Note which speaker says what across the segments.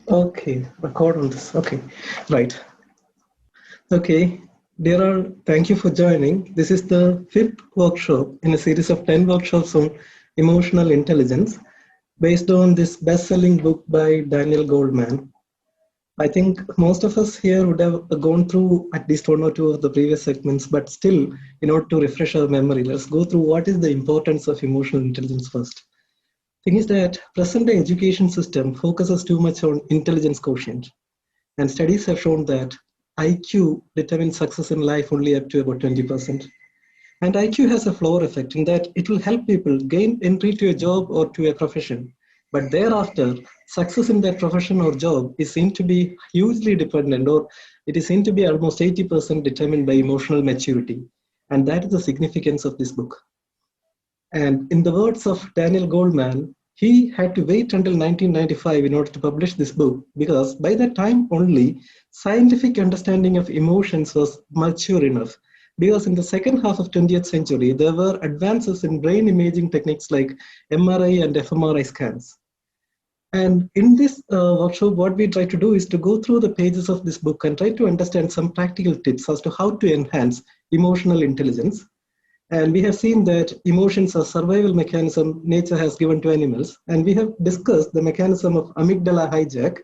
Speaker 1: Okay, record on this. Okay, right. Okay, dear, thank you for joining. This is the fifth workshop in a series of 10 workshops on emotional intelligence based on this best-selling book by Daniel Goldman. I think most of us here would have gone through at least one or two of the previous segments, but still, in order to refresh our memory, let's go through what is the importance of emotional intelligence first. Thing is that present-day education system focuses too much on intelligence quotient. And studies have shown that IQ determines success in life only up to about 20%. And IQ has a floor effect in that it will help people gain entry to a job or to a profession. But thereafter, success in that profession or job is seen to be hugely dependent, or it is seen to be almost 80% determined by emotional maturity. And that is the significance of this book. And in the words of Daniel Goldman, he had to wait until 1995 in order to publish this book because by that time only scientific understanding of emotions was mature enough. Because in the second half of 20th century, there were advances in brain imaging techniques like MRI and fMRI scans. And in this workshop, what we try to do is to go through the pages of this book and try to understand some practical tips as to how to enhance emotional intelligence. And we have seen that emotions are survival mechanism nature has given to animals. And we have discussed the mechanism of amygdala hijack.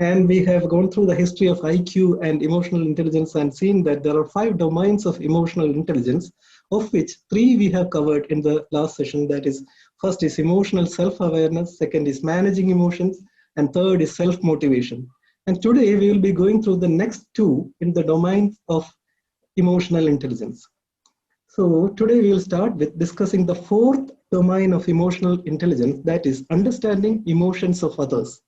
Speaker 1: And we have gone through the history of IQ and emotional intelligence and seen that there are 5 domains of emotional intelligence, of which 3 we have covered in the last session. That is, first is emotional self-awareness, second is managing emotions, and third is self-motivation. And today we will be going through the next 2 in the domains of emotional intelligence. So today we will start with discussing the 4th domain of emotional intelligence, that is understanding emotions of others.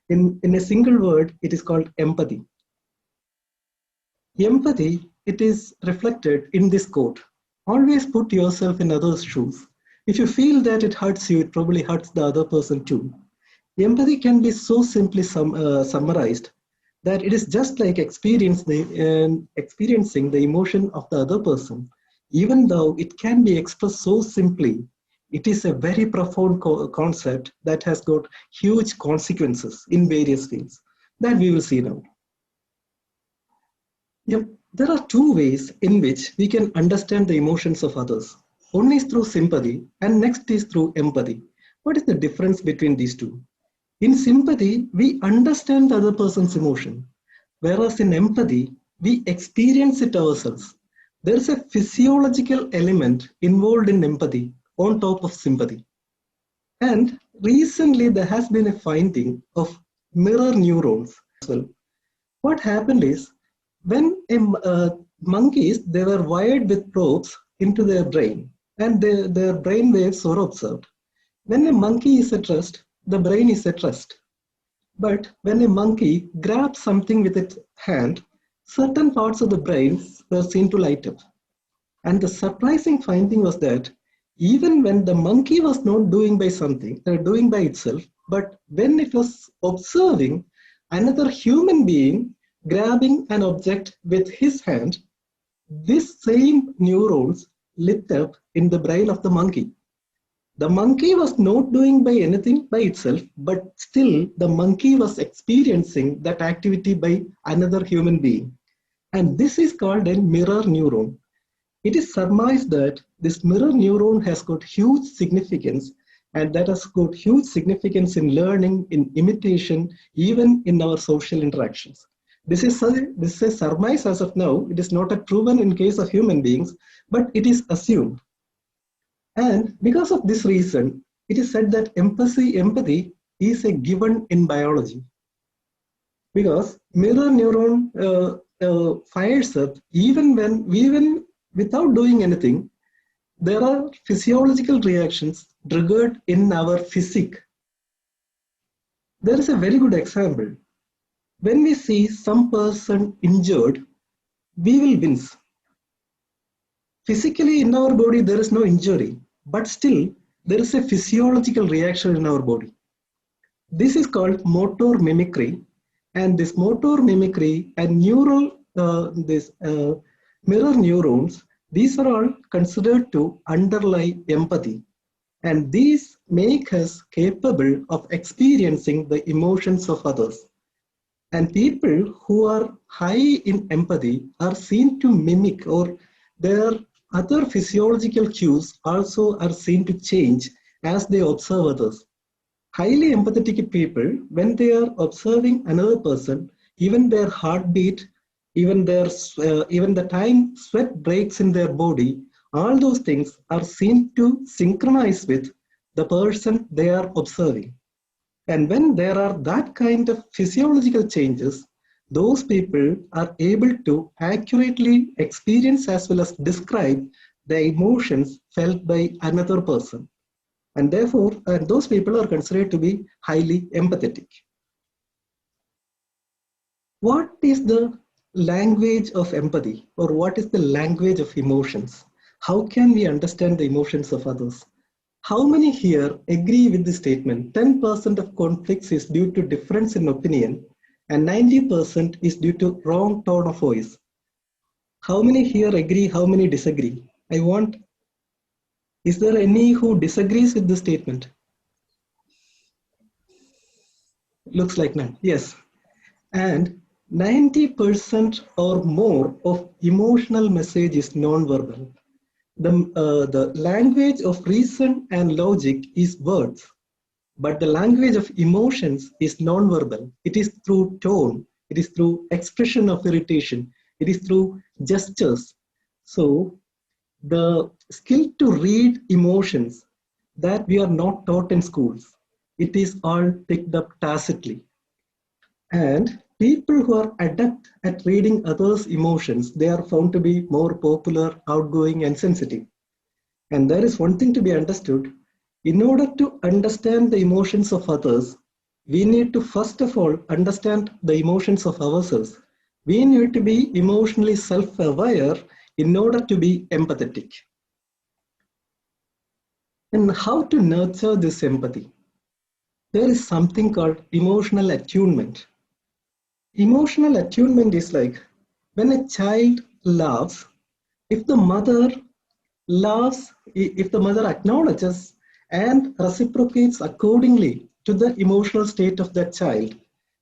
Speaker 1: In a single word, it is called empathy. Empathy, it is reflected in this quote. Always put yourself in others' shoes. If you feel that it hurts you, it probably hurts the other person too. Empathy can be so simply summarized that it is just like experiencing the emotion of the other person. Even though it can be expressed so simply, it is a very profound concept that has got huge consequences in various fields that we will see now. Yep. There are 2 ways in which we can understand the emotions of others. One is through sympathy and next is through empathy. What is the difference between these 2? In sympathy, we understand the other person's emotion, whereas in empathy, we experience it ourselves. There is a physiological element involved in empathy on top of sympathy. And recently, there has been a finding of mirror neurons as well. What happened is when monkeys, they were wired with probes into their brain, and their brain waves were observed. When a monkey is at rest, the brain is at rest. But when a monkey grabs something with its hand, certain parts of the brain were seen to light up. And the surprising finding was that even when the monkey was not doing by something, doing by itself, but when it was observing another human being grabbing an object with his hand, this same neurons lit up in the brain of the monkey. The monkey was not doing by anything by itself, but still the monkey was experiencing that activity by another human being. And this is called a mirror neuron. It is surmised that this mirror neuron has got huge significance, and that has got huge significance in learning, in imitation, even in our social interactions. This is a surmise as of now. It is not a proven in case of human beings, but it is assumed. And because of this reason, it is said that empathy is a given in biology. Because mirror neuron fires up even without doing anything. There are physiological reactions triggered in our physique. There is a very good example. When we see some person injured, we will wince. Physically in our body, there is no injury, but still there is a physiological reaction in our body. This is called motor mimicry, and this motor mimicry and mirror neurons, these are all considered to underlie empathy, and these make us capable of experiencing the emotions of others. And people who are high in empathy are seen to mimic, or their other physiological cues also are seen to change as they observe others. Highly empathetic people, when they are observing another person, even their heartbeat, even the time sweat breaks in their body, all those things are seen to synchronize with the person they are observing. And when there are that kind of physiological changes, those people are able to accurately experience as well as describe the emotions felt by another person. And therefore, those people are considered to be highly empathetic. What is the language of empathy, or what is the language of emotions? How can we understand the emotions of others? How many here agree with the statement 10% of conflicts is due to difference in opinion and 90% is due to wrong tone of voice? How many here agree? How many disagree? Is there any who disagrees with the statement? Looks like none. Yes. And 90% or more of emotional message is non-verbal. The language of reason and logic is words, but the language of emotions is non-verbal. It is through tone, it is through expression of irritation, it is through gestures. So the skill to read emotions that we are not taught in schools, it is all picked up tacitly. And people who are adept at reading others' emotions, they are found to be more popular, outgoing, and sensitive. And there is one thing to be understood. In order to understand the emotions of others, we need to first of all understand the emotions of ourselves. We need to be emotionally self-aware in order to be empathetic. And how to nurture this empathy? There is something called emotional attunement. Emotional attunement is like when a child laughs, if the mother laughs, if the mother acknowledges and reciprocates accordingly to the emotional state of that child,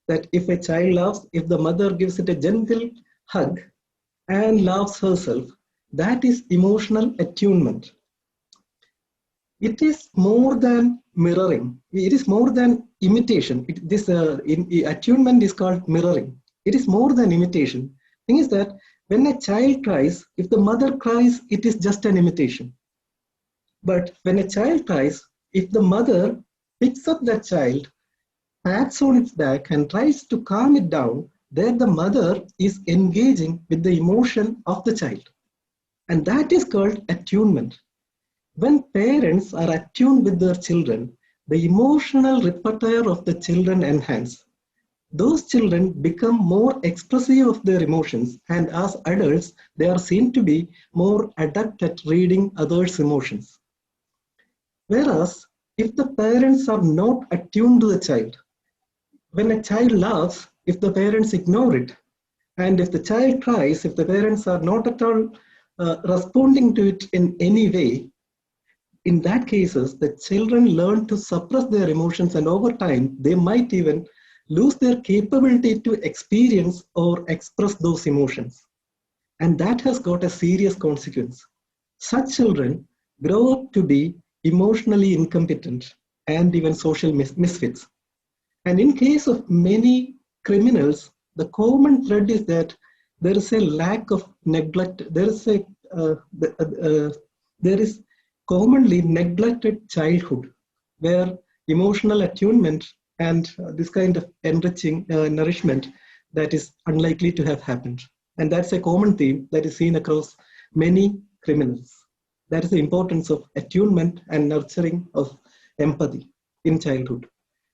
Speaker 1: that if a child laughs, if the mother gives it a gentle hug and laughs herself, that is emotional attunement. It is more than mirroring. It is more than imitation. Attunement is called mirroring. It is more than imitation. Thing is that when a child cries, if the mother cries, it is just an imitation. But when a child cries, if the mother picks up that child, pats on its back and tries to calm it down, there the mother is engaging with the emotion of the child. And that is called attunement. When parents are attuned with their children, the emotional repertoire of the children enhance. Those children become more expressive of their emotions, and as adults, they are seen to be more adept at reading others' emotions. Whereas, if the parents are not attuned to the child, when a child laughs, if the parents ignore it, and if the child cries, if the parents are not at all responding to it in any way, in that cases, the children learn to suppress their emotions, and over time, they might even lose their capability to experience or express those emotions. And that has got a serious consequence. Such children grow up to be emotionally incompetent and even social misfits. And in case of many criminals, the common thread is that there is a lack of neglect. There is commonly neglected childhood, where emotional attunement and this kind of enriching nourishment that is unlikely to have happened. And that's a common theme that is seen across many criminals. That is the importance of attunement and nurturing of empathy in childhood.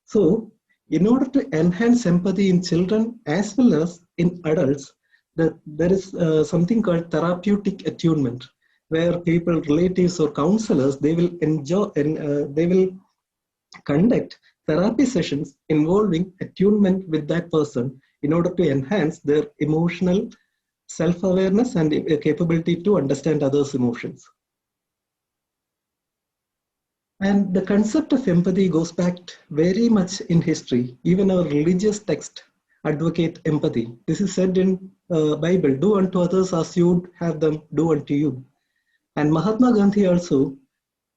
Speaker 1: So, in order to enhance empathy in children as well as in adults, there is something called therapeutic attunement, where people, relatives, or counselors, they will enjoy and they will conduct therapy sessions involving attunement with that person in order to enhance their emotional self-awareness and capability to understand others' emotions. And the concept of empathy goes back very much in history. Even our religious text advocate empathy. This is said in Bible, do unto others as you would have them do unto you. And Mahatma Gandhi also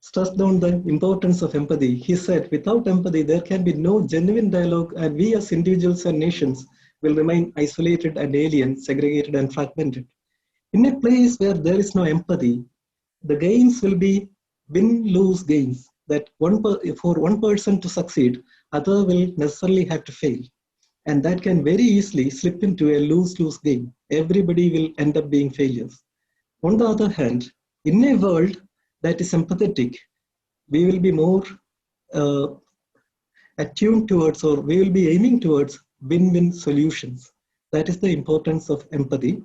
Speaker 1: stressed down the importance of empathy. He said, without empathy, there can be no genuine dialogue, and we as individuals and nations will remain isolated and alien, segregated and fragmented. In a place where there is no empathy, the gains will be win-lose gains. That for one person to succeed, other will necessarily have to fail. And that can very easily slip into a lose-lose game. Everybody will end up being failures. On the other hand, in a world that is empathetic, we will be more uh, attuned towards, or we will be aiming towards win-win solutions. That is the importance of empathy.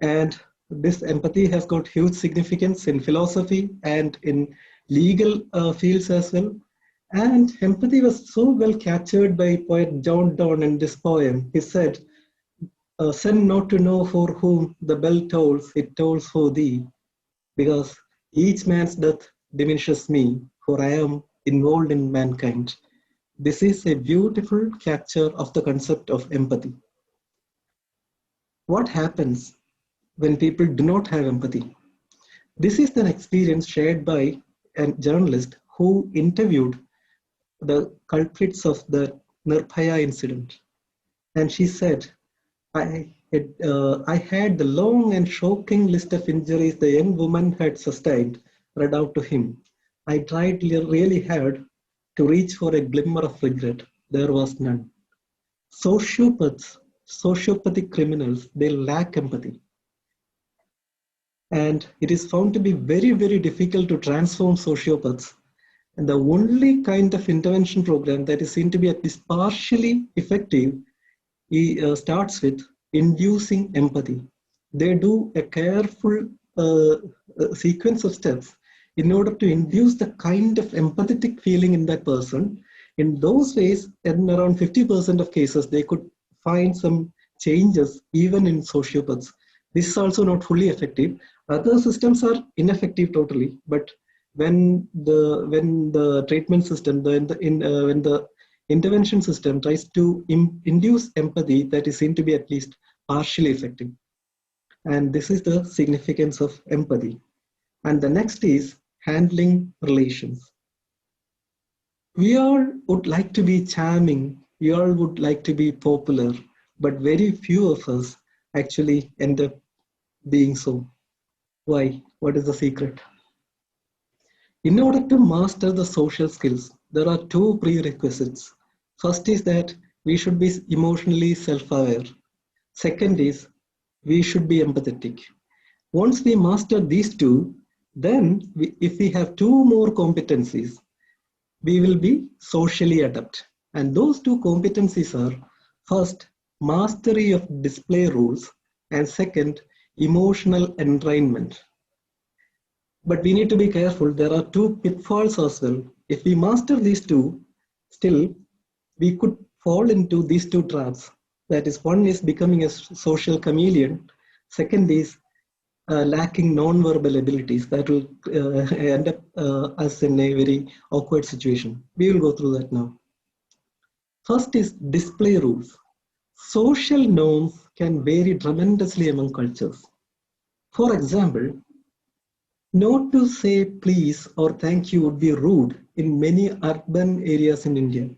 Speaker 1: And this empathy has got huge significance in philosophy and in legal fields as well. And empathy was so well captured by poet John Donne in this poem. He said, send not to know for whom the bell tolls, it tolls for thee, because each man's death diminishes me, for I am involved in mankind. This is a beautiful capture of the concept of empathy. What happens when people do not have empathy? This is an experience shared by a journalist who interviewed the culprits of the Nirbhaya incident. And she said, I had the long and shocking list of injuries the young woman had sustained read out to him. I tried really hard to reach for a glimmer of regret. There was none. Sociopaths, sociopathic criminals, they lack empathy. And it is found to be very, very difficult to transform sociopaths. And the only kind of intervention program that is seen to be at least partially effective starts with inducing empathy. They do a careful sequence of steps in order to induce the kind of empathetic feeling in that person. In those ways, in around 50% of cases, they could find some changes even in sociopaths. This is also not fully effective. Other systems are ineffective totally, but when the treatment system, when the intervention system tries to induce empathy, that is seen to be at least partially effective. And this is the significance of empathy. And the next is handling relations. We all would like to be charming, we all would like to be popular, but very few of us actually end up being so. Why? What is the secret? In order to master the social skills, there are two prerequisites. First is that we should be emotionally self-aware. Second is we should be empathetic. Once we master these two, then if we have two more competencies, we will be socially adept. And those two competencies are, first, mastery of display rules, and second, emotional entrainment. But we need to be careful. There are two pitfalls as well. If we master these two, still we could fall into these two traps. That is, one is becoming a social chameleon. Second is lacking non-verbal abilities. That will end up us in a very awkward situation. We will go through that now. First is display rules. Social norms can vary tremendously among cultures. For example, not to say please or thank you would be rude in many urban areas in India.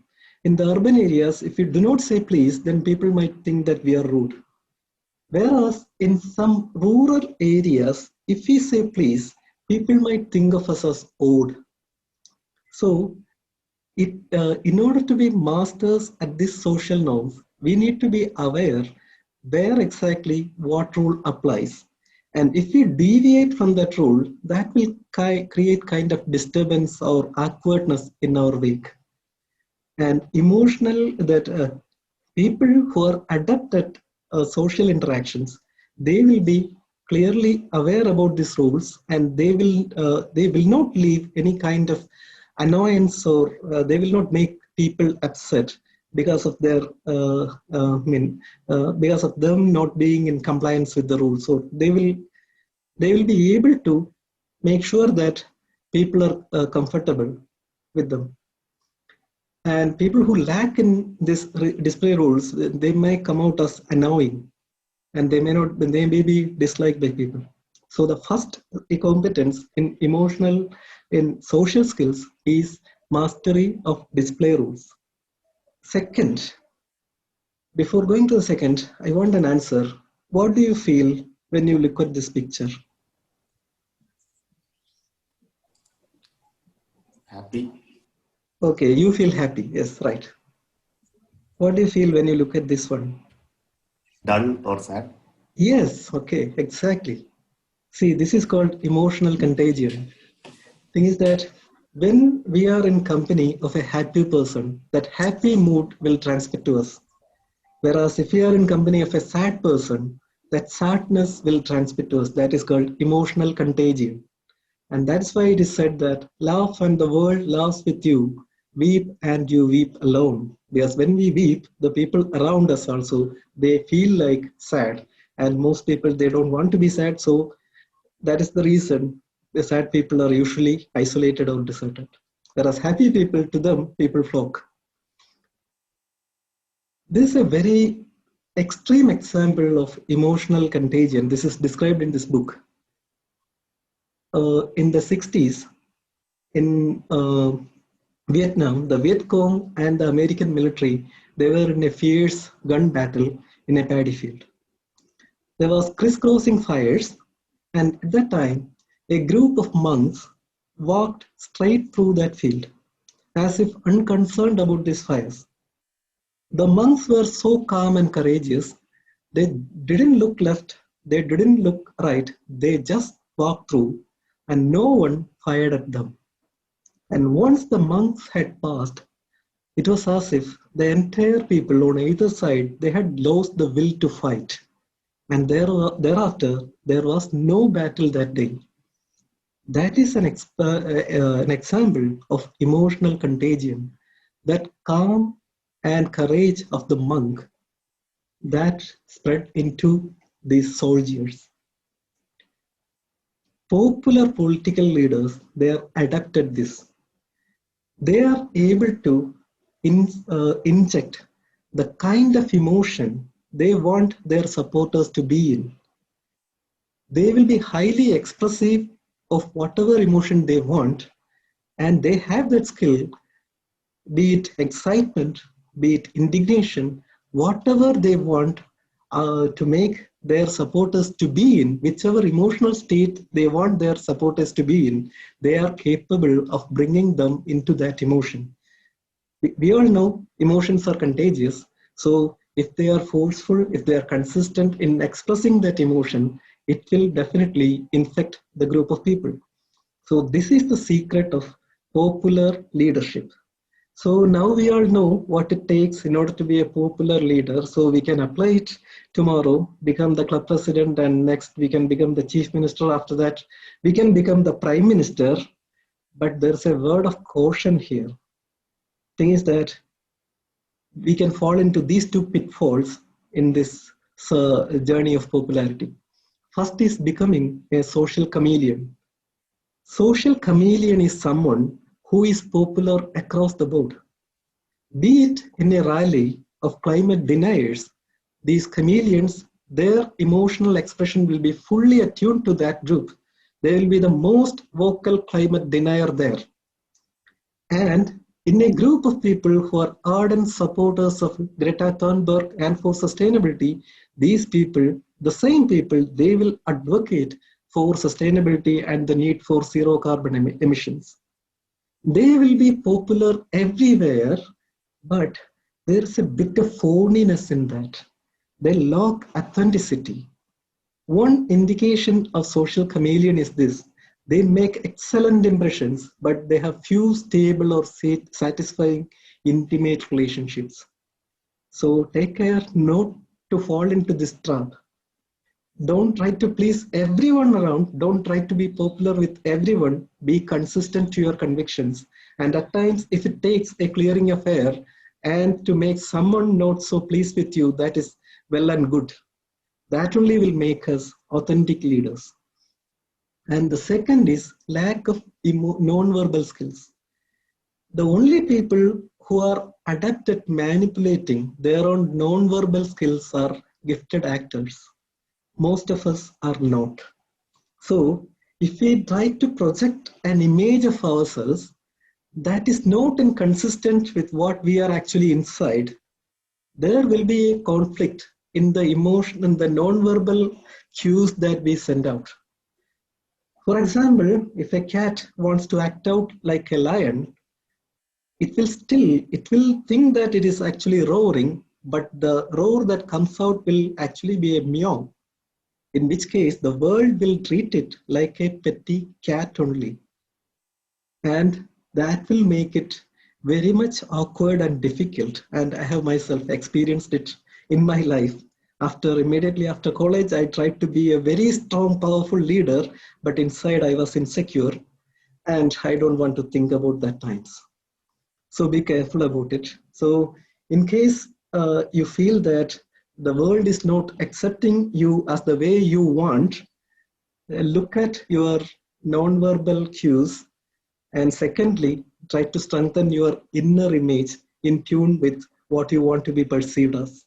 Speaker 1: In the urban areas, if you do not say please, then people might think that we are rude. Whereas in some rural areas, if we say please, people might think of us as odd. So, in order to be masters at these social norms, we need to be aware where exactly what rule applies. And if we deviate from that rule, that will create kind of disturbance or awkwardness in our wake. And emotional, that people who are adept at social interactions, they will be clearly aware about these rules, and they will not leave any kind of annoyance, or they will not make people upset because of their because of them not being in compliance with the rules. So they will be able to make sure that people are comfortable with them. And people who lack in this display roles, they may come out as annoying, and they may be disliked by people. So the first competence in in social skills is mastery of display rules. Second, before going to the second, I want an answer. What do you feel when you look at this picture?
Speaker 2: Happy.
Speaker 1: Okay, you feel happy. Yes, right. What do you feel when you look at this one?
Speaker 2: Dull or sad?
Speaker 1: Yes, okay, exactly. See, this is called emotional contagion. Thing is that when we are in company of a happy person, that happy mood will transfer to us. Whereas if we are in company of a sad person, that sadness will transmit to us. That is called emotional contagion. And that's why it is said that laugh and the world laughs with you, weep and you weep alone. Because when we weep, the people around us also, they feel like sad. And most people, they don't want to be sad. So that is the reason the sad people are usually isolated or deserted. Whereas happy people, to them, people flock. This is a very extreme example of emotional contagion. This is described in this book. In the 60s, in Vietnam, the Viet Cong and the American military, they were in a fierce gun battle in a paddy field. There was crisscrossing fires, and at that time, a group of monks walked straight through that field, as if unconcerned about these fires. The monks were so calm and courageous, they didn't look left, they didn't look right, they just walked through, and no one fired at them. And once the monks had passed, it was as if the entire people on either side they had lost the will to fight. And thereafter, there was no battle that day. That is an example of emotional contagion, that calm and courage of the monk that spread into these soldiers. Popular political leaders, they have adapted this. They are able to inject the kind of emotion they want their supporters to be in. They will be highly expressive of whatever emotion they want, and they have that skill, be it excitement, be it indignation, whatever they want to make their supporters to be in, whichever emotional state they want their supporters to be in, they are capable of bringing them into that emotion. We all know emotions are contagious. So if they are forceful, if they are consistent in expressing that emotion, it will definitely infect the group of people. So this is the secret of popular leadership. So now we all know what it takes in order to be a popular leader. So we can apply it tomorrow, become the club president, and next we can become the chief minister. After that, we can become the prime minister. But there's a word of caution here. Thing is that we can fall into these two pitfalls in this journey of popularity. First is becoming a social chameleon. Social chameleon is someone who is popular across the board. Be it in a rally of climate deniers, these chameleons, their emotional expression will be fully attuned to that group. They will be the most vocal climate denier there. And in a group of people who are ardent supporters of Greta Thunberg and for sustainability, these people, the same people, they will advocate for sustainability and the need for zero carbon emissions. They will be popular everywhere, but there's a bit of phoniness in that. They lack authenticity. One indication of social chameleon is this: they make excellent impressions, but they have few stable or satisfying intimate relationships. So take care not to fall into this trap. Don't try to please everyone around. Don't try to be popular with everyone. Be consistent to your convictions. And at times, if it takes a clearing of air and to make someone not so pleased with you, that is well and good. That only will make us authentic leaders. And the second is lack of non-verbal skills. The only people who are adept at manipulating their own non-verbal skills are gifted actors. Most of us are not. So if we try to project an image of ourselves that is not inconsistent with what we are actually inside, there will be a conflict in the emotion and the non-verbal cues that we send out. For example, if a cat wants to act out like a lion, it will think that it is actually roaring, but the roar that comes out will actually be a meow, in which case the world will treat it like a petty cat only. And that will make it very much awkward and difficult. And I have myself experienced it in my life. Immediately after college, I tried to be a very strong, powerful leader, but inside I was insecure, and I don't want to think about that times. So be careful about it. So in case you feel that the world is not accepting you as the way you want, look at your non-verbal cues, and secondly, try to strengthen your inner image in tune with what you want to be perceived as.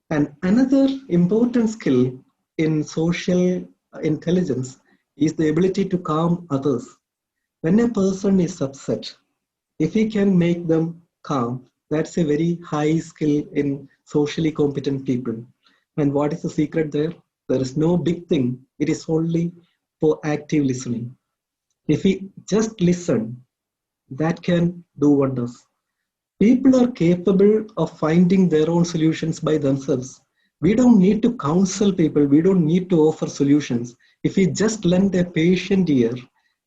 Speaker 1: And another important skill in social intelligence is the ability to calm others. When a person is upset, if we can make them calm, that's a very high skill in socially competent people. And what is the secret there? There is no big thing. It is only for active listening. If we just listen, that can do wonders. People are capable of finding their own solutions by themselves. We don't need to counsel people. We don't need to offer solutions. If we just lend a patient ear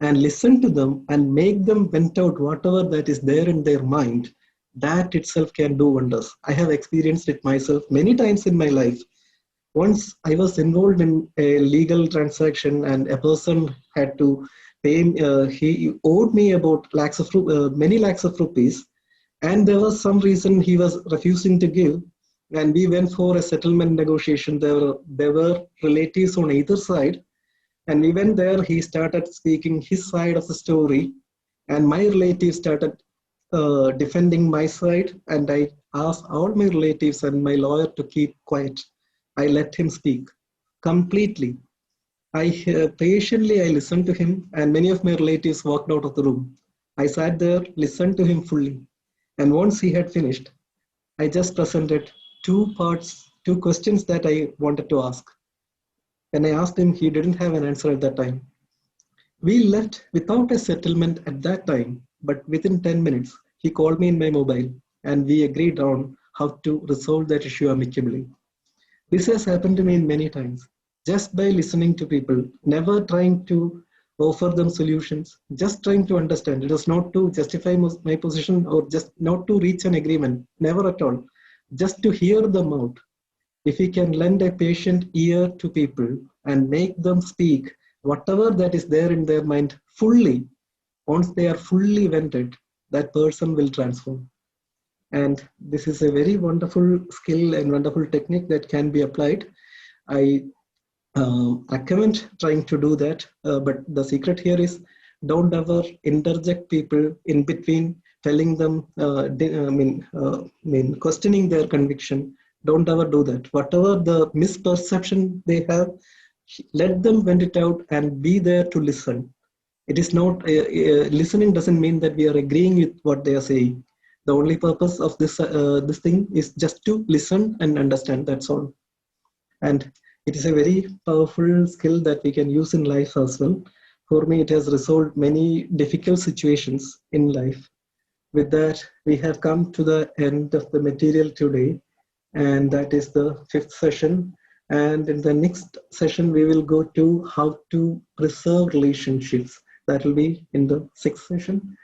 Speaker 1: and listen to them and make them vent out whatever that is there in their mind, that itself can do wonders. I have experienced it myself many times in my life. Once I was involved in a legal transaction and a person had to pay, he owed me about many lakhs of rupees, and there was some reason he was refusing to give, and we went for a settlement negotiation. There were relatives on either side, and we went there. He started speaking his side of the story, and my relatives started defending my side, and I asked all my relatives and my lawyer to keep quiet. I let him speak completely. Patiently I listened to him, and many of my relatives walked out of the room. I sat there, listened to him fully, and once he had finished, I just presented two questions that I wanted to ask. And I asked him, he didn't have an answer at that time. We left without a settlement at that time, but within 10 minutes, he called me in my mobile and we agreed on how to resolve that issue amicably. This has happened to me many times, just by listening to people, never trying to offer them solutions, just trying to understand. It is not to justify my position or just not to reach an agreement, never at all, just to hear them out. If we can lend a patient ear to people and make them speak whatever that is there in their mind fully, once they are fully vented, that person will transform. And this is a very wonderful skill and wonderful technique that can be applied. I recommend trying to do that, but the secret here is don't ever interject people in between, telling them, questioning their conviction. Don't ever do that. Whatever the misperception they have, let them vent it out and be there to listen. It is not, listening doesn't mean that we are agreeing with what they are saying. The only purpose of this thing is just to listen and understand, that's all. And it is a very powerful skill that we can use in life as well. For me, it has resolved many difficult situations in life. With that, we have come to the end of the material today, and that is the 5th session. And in the next session, we will go to how to preserve relationships. That will be in the 6th session.